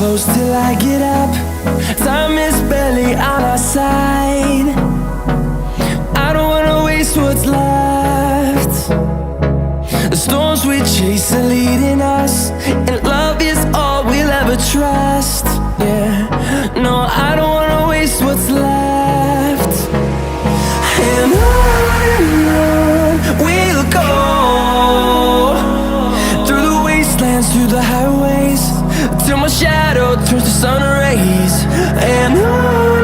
close till I get up. Time is barely on our side. I don't wanna waste what's left. The storms we chase are leading us, and love is all we'll ever trust. Yeah, no, I don't wanna waste what's left. And on we'll go, through the wastelands, through the highways, till my shadow turns to sun rays. And on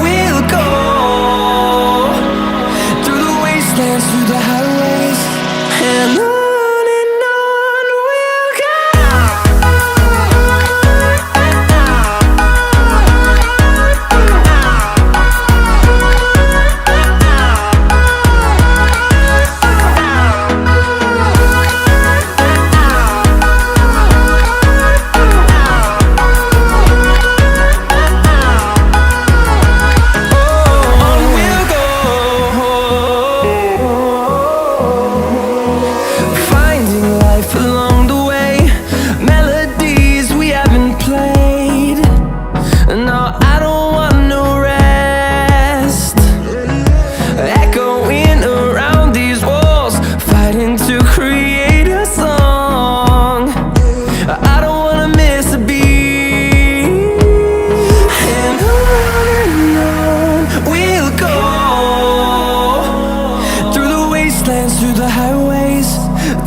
we'll go, through the wastelands, through the highways, and on. Through the highways,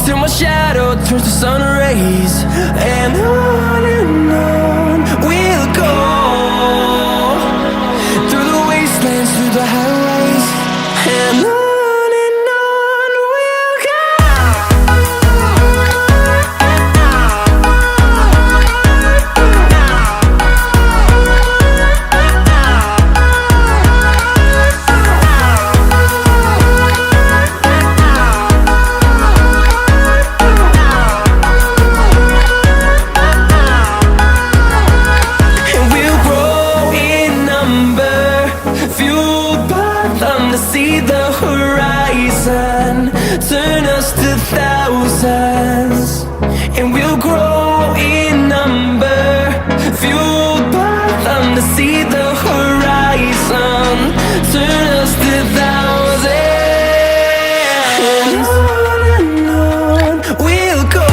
till my shadow turns to sun rays. And on we'll go, through the wastelands, through the highways, and on we'll go. See the horizon turn us to thousands, and we'll grow in number, fueled by them. To see the horizon turn us to thousands, and on we'll go,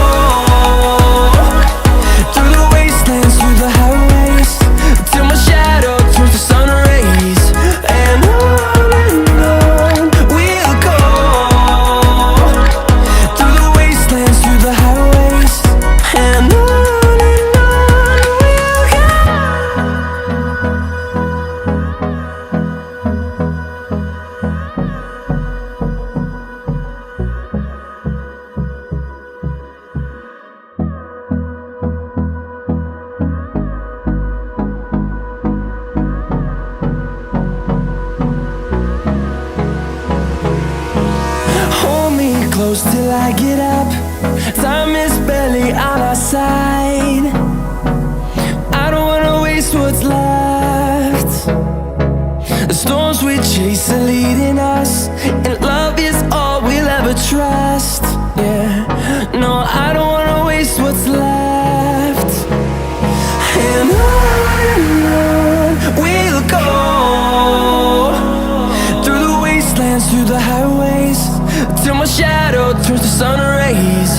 through the wastelands, through the highways, till my shadow turns to sun rays. And close till I get up. Time is barely on our side. I don't wanna waste what's left. The storms we chase are leading us, and love is all we'll ever trust. Yeah, no, I don't wanna waste what's left. And on we'll go, through the wastelands, through the highways, till my shadow turns to sun rays.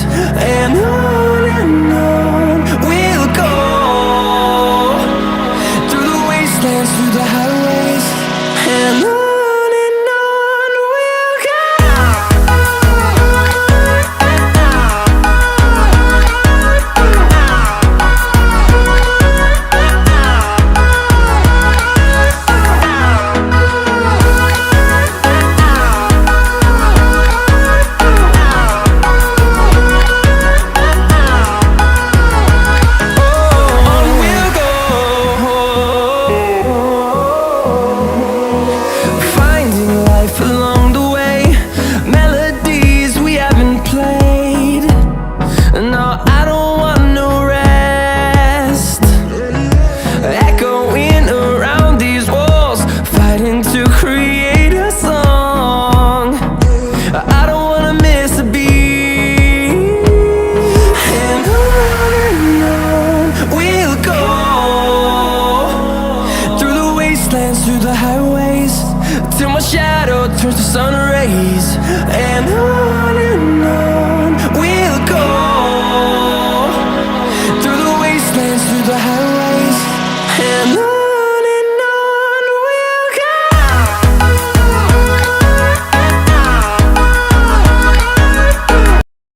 And on we'll go, through the wastelands, through the highways, and on. shadow turns to sun rays, and on we'll go, through the wastelands, through the highways, and on.